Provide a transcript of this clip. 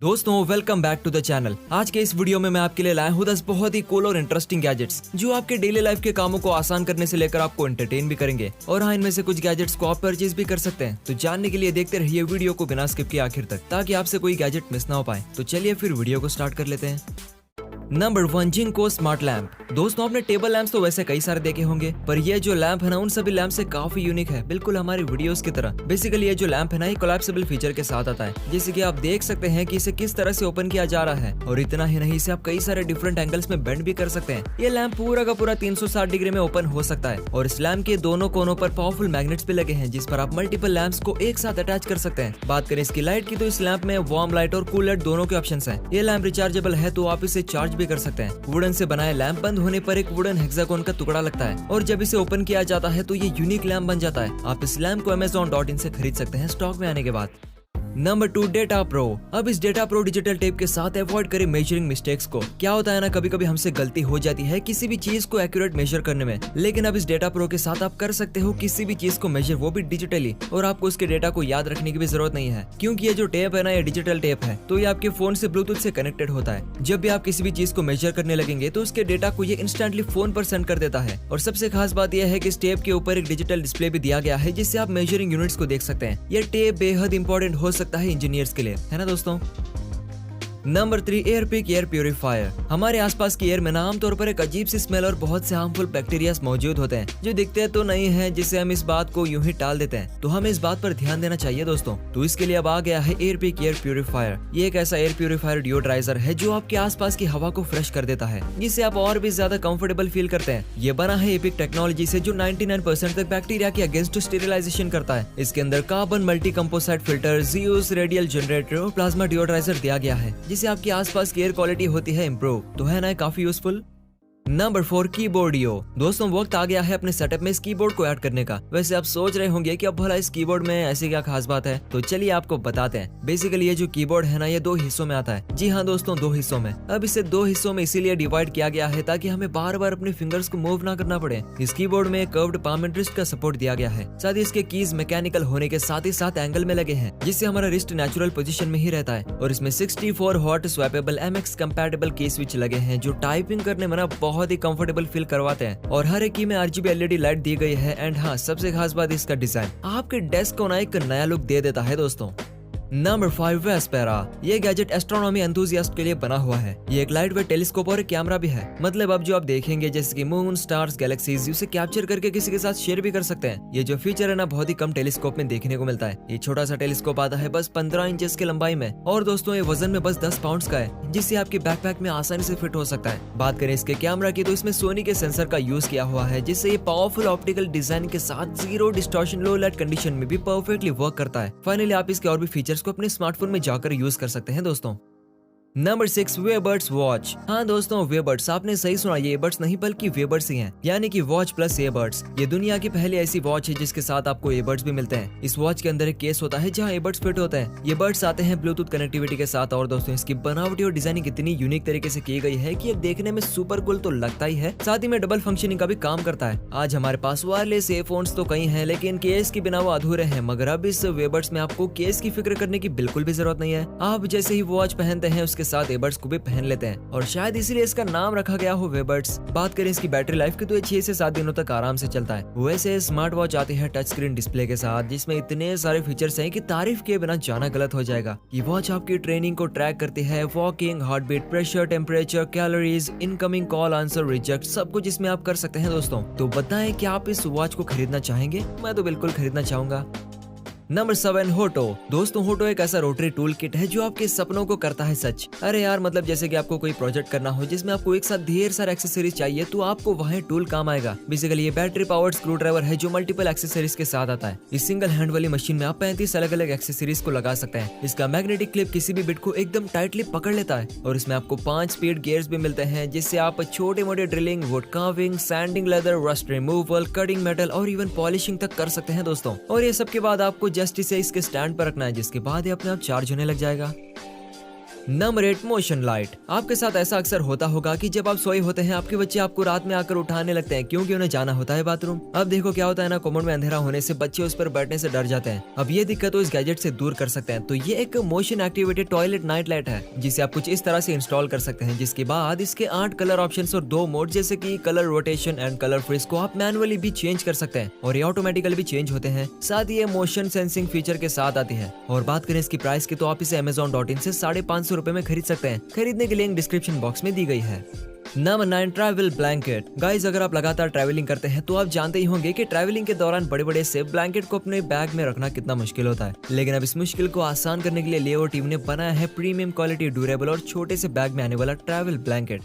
दोस्तों welcome back to the channel. आज के इस वीडियो में मैं आपके लिए लाया हूँ 10 बहुत ही कूल और इंटरेस्टिंग गैजेट्स जो आपके डेली लाइफ के कामों को आसान करने से लेकर आपको एंटरटेन भी करेंगे। और हाँ, इनमें से कुछ गैजेट्स को आप परचेज भी कर सकते हैं। तो जानने के लिए देखते रहिए वीडियो को बिना स्किप किए आखिर तक, ताकि आपसे कोई गैजेट मिस ना हो पाए। तो चलिए फिर वीडियो को स्टार्ट कर लेते हैं। Number 1, Ginko smart lamp. दोस्तों आपने टेबल लैंप्स तो वैसे कई सारे देखे होंगे, पर ये जो लैंप है ना, उन सभी लैंप से काफी यूनिक है, बिल्कुल हमारी वीडियोस की तरह। बेसिकली ये जो लैंप है ना, ये कोलैप्सिबल फीचर के साथ आता है, जैसे कि आप देख सकते हैं कि इसे किस तरह से ओपन किया जा रहा है। और इतना ही नहीं, इसे आप कई सारे डिफरेंट एंगल्स में बेंड भी कर सकते हैं। ये लैंप पूरा का पूरा 360 डिग्री में ओपन हो सकता है। और इस लैंप के दोनों कोनों पर पावरफुल मैग्नेट्स भी लगे हैं, जिस पर आप मल्टीपल लैंप्स को एक साथ अटैच कर सकते हैं। बात करें इसकी लाइट की, तो इस लैंप में वार्म लाइट और कूल लाइट दोनों के ऑप्शन है। ये लैंप रिचार्जेबल है, तो आप इसे चार्ज भी कर सकते हैं। वुडन से बनाए लैंप बंद होने पर एक वुडन हेक्सागोन का टुकड़ा लगता है, और जब इसे ओपन किया जाता है तो ये यूनिक लैंप बन जाता है। आप इस लैंप को Amazon.in से खरीद सकते हैं स्टॉक में आने के बाद। Number 2, data pro. अब इस डेटा प्रो डिजिटल टेप के साथ अवॉइड करें मेजरिंग मिस्टेक्स को। क्या होता है ना, कभी कभी हमसे गलती हो जाती है किसी भी चीज को एक्यूरेट मेजर करने में, लेकिन अब इस डेटा प्रो के साथ आप कर सकते हो किसी भी चीज को मेजर, वो भी डिजिटली। और आपको उसके डेटा को याद रखने की भी जरूरत नहीं है, क्योंकि ये जो टेप है ना, ये डिजिटल टेप है, तो ये आपके फोन से ब्लूटूथ से कनेक्टेड होता है। जब भी आप किसी भी चीज को मेजर करने लगेंगे तो उसके डेटा को ये इंस्टेंटली फोन पर सेंड कर देता है। और सबसे खास बात यह है कि इस टेप के ऊपर एक डिजिटल डिस्प्ले भी दिया गया है, जिससे आप मेजरिंग यूनिट्स को देख सकते हैं। ये टेप बेहद इंपॉर्टेंट हो सकता है इंजीनियर्स के लिए, है ना दोस्तों। Number 3, Airpik air purifier. हमारे आसपास की एयर में ना आमतौर पर एक अजीब सी स्मेल और बहुत से हार्मफुल बैक्टीरिया मौजूद होते हैं, जो दिखते तो नहीं है, जिससे हम इस बात को यूं ही टाल देते हैं। तो हमें इस बात पर ध्यान देना चाहिए दोस्तों। तो इसके लिए अब आ गया है एयरपिक एयर प्यूरिफायर। ये एक ऐसा एयर प्यूरिफायर डिओड्राइजर है जो आपके आसपास की हवा को फ्रेश कर देता है, जिससे आप और भी ज्यादा कंफर्टेबल फील करते हैं। ये बना है एपिक टेक्नोलॉजी से, जो 99% तक बैक्टीरिया के अगेंस्ट स्टेरिलाइजेशन करता है। इसके अंदर carbon multi composite filter, Zeus radial generator और प्लाज्मा डिओड्राइजर दिया गया है, जिससे आपके आसपास की एयर क्वालिटी होती है इम्प्रूव। तो है ना काफी यूजफुल। Number 4, Keyboardio. दोस्तों वक्त आ गया है अपने सेटअप में इस कीबोर्ड को ऐड करने का। वैसे आप सोच रहे होंगे कि अब भला इस कीबोर्ड में ऐसी क्या खास बात है, तो चलिए आपको बताते हैं। बेसिकली ये जो कीबोर्ड है ना, ये 2 हिस्सों में आता है। जी हाँ दोस्तों, 2 हिस्सों में। अब इसे 2 हिस्सों में इसीलिए डिवाइड किया गया है ताकि हमें बार बार अपने फिंगर्स को मूव ना करना पड़े। इस कीबोर्ड में कर्व्ड पाम एंड रिस्ट का सपोर्ट दिया गया है। साथ ही इसके कीज मैकेनिकल होने के साथ ही साथ एंगल में लगे हैं, जिससे हमारा रिस्ट नेचुरल पोजीशन में ही रहता है। और इसमें 64 हॉट स्वैपेबल MX कंपैटिबल की स्विच लगे हैं, जो टाइपिंग करने में ना बहुत ही कंफर्टेबल फील करवाते हैं। और हर एक की में RGB LED लाइट दी गई है। एंड हाँ, सबसे खास बात इसका डिजाइन आपके डेस्क को ना एक नया लुक दे देता है दोस्तों। नंबर 5, वेस्पेरा। ये गैजेट एस्ट्रोनॉमी एंथुसियास्ट के लिए बना हुआ है। ये एक लाइट वेट टेलीस्कोप और एक कैमरा भी है। मतलब अब जो आप देखेंगे जैसे कि मून, स्टार्स, गैलेक्सीज, उसे कैप्चर करके किसी के साथ शेयर भी कर सकते हैं। ये जो फीचर है ना, बहुत ही कम टेलीस्कोप में देखने को मिलता है। ये छोटा सा टेलीस्कोप आता है बस 15 इंचेस की लंबाई में, और दोस्तों ये वजन में बस 10 पाउंड का है, जिससे आपके बैकपैक में आसानी से फिट हो सकता है। बात करें इसके कैमरा की, तो इसमें सोनी के सेंसर का यूज किया हुआ है, जिससे ये पावरफुल ऑप्टिकल डिजाइन के साथ जीरो डिस्टॉर्शन लो लाइट कंडीशन में भी परफेक्टली वर्क करता है। फाइनली आप इसके और भी फीचर्स को अपने स्मार्टफोन में जाकर यूज कर सकते हैं दोस्तों। Number 6, Webirds watch. हाँ दोस्तों, वेबर्ड्स, आपने सही सुना, ये ईयरबड्स नहीं बल्कि वेबर्ड्स ही हैं, यानी कि वॉच प्लस ईयरबड्स। ये दुनिया की पहली ऐसी वॉच है जिसके साथ आपको ईयरबड्स भी मिलते हैं। इस वॉच के अंदर एक केस होता है जहाँ ईयरबड्स फिट होते हैं। ये बड्स आते हैं ब्लूटूथ कनेक्टिविटी के साथ। और दोस्तों इसकी बनावटी और डिजाइनिंग इतनी यूनिक तरीके से की गई है कि ये देखने में सुपर कूल तो लगता ही है, साथ ही में डबल फंक्शनिंग का भी काम करता है। आज हमारे पास वायरलेस ईयरफोन्स तो कई हैं, लेकिन केस के बिना वो अधूरे हैं। मगर अब इस वेबर्ड्स में आपको केस की फिक्र करने की बिल्कुल भी जरूरत नहीं है। आप जैसे ही वॉच पहनते हैं, उसके साथ ईयरबड्स को भी पहन लेते हैं, और शायद इसीलिए इसका नाम रखा गया हो वेबर्ड्स। बात करें इसकी बैटरी लाइफ की, तो ये 6 से 7 दिनों तक आराम से चलता है। वैसे स्मार्ट वॉच आती है टच स्क्रीन डिस्प्ले के साथ, जिसमें इतने सारे फीचर्स हैं कि तारीफ किए बिना जाना गलत हो जाएगा। ये वॉच आपकी ट्रेनिंग को ट्रैक करती है, walking, heart beat, pressure, temperature, calories, incoming call, answer, reject, सब कुछ इसमें आप कर सकते हैं दोस्तों। तो बताएं कि आप इस वॉच को खरीदना चाहेंगे? मैं तो बिल्कुल खरीदना चाहूंगा। नंबर 7, होटो। दोस्तों होटो एक ऐसा रोटरी टूल किट है जो आपके सपनों को करता है सच। अरे यार, मतलब जैसे कि आपको कोई प्रोजेक्ट करना हो जिसमें आपको एक साथ ढेर सारे एक्सेसरीज चाहिए, तो आपको वह टूल काम आएगा। बेसिकली ये बैटरी पावर्ड स्क्रू ड्राइवर है जो मल्टीपल एक्सेसरीज के साथ आता है। इस सिंगल हैंड वाली मशीन में आप 35 अलग अलग एक्सेसरीज को लगा सकते हैं। इसका मैग्नेटिक क्लिप किसी भी बिट को एकदम टाइटली पकड़ लेता है, और इसमें आपको 5 स्पीड गियर्स भी मिलते हैं, जिससे आप छोटे मोटे drilling, wood carving, sending leather, rust removal, cutting metal और इवन पॉलिशिंग तक कर सकते हैं दोस्तों। और ये सब के बाद आपको जस्ट इसे इसके स्टैंड पर रखना है, जिसके बाद ये अपने आप चार्ज होने लग जाएगा। Number 8 motion light. आपके साथ ऐसा अक्सर होता होगा कि जब आप सोए होते हैं आपके बच्चे आपको रात में आकर उठाने लगते हैं क्योंकि उन्हें जाना होता है बाथरूम। अब देखो क्या होता है ना, कमोड में अंधेरा होने से बच्चे उस पर बैठने से डर जाते हैं। अब ये दिक्कत तो इस गैजेट से दूर कर सकते हैं। तो ये एक motion activated toilet night light है जिसे आप कुछ इस तरह से इंस्टॉल कर सकते हैं, जिसके बाद इसके 8 कलर ऑप्शंस और 2 मोड जैसे कि colour rotation and colour freeze को आप मैनुअली भी चेंज कर सकते हैं और ये ऑटोमेटिकली भी चेंज होते हैं। साथ ही ये मोशन सेंसिंग फीचर के साथ आती है। और बात करें इसकी प्राइस की तो आप इसे Amazon.in से 550 रुपए में खरीद सकते हैं। खरीदने की लिंक डिस्क्रिप्शन बॉक्स में दी गई है। Number 9 travel blanket. गाइस, अगर आप लगातार ट्रैवलिंग करते हैं तो आप जानते ही होंगे कि ट्रैवलिंग के दौरान बड़े बड़े से ब्लैंकेट को अपने बैग में रखना कितना मुश्किल होता है। लेकिन अब इस मुश्किल को आसान करने के लिए लियो टीम ने बनाया है प्रीमियम क्वालिटी ड्यूरेबल और छोटे से बैग में आने वाला ट्रैवल ब्लैंकेट।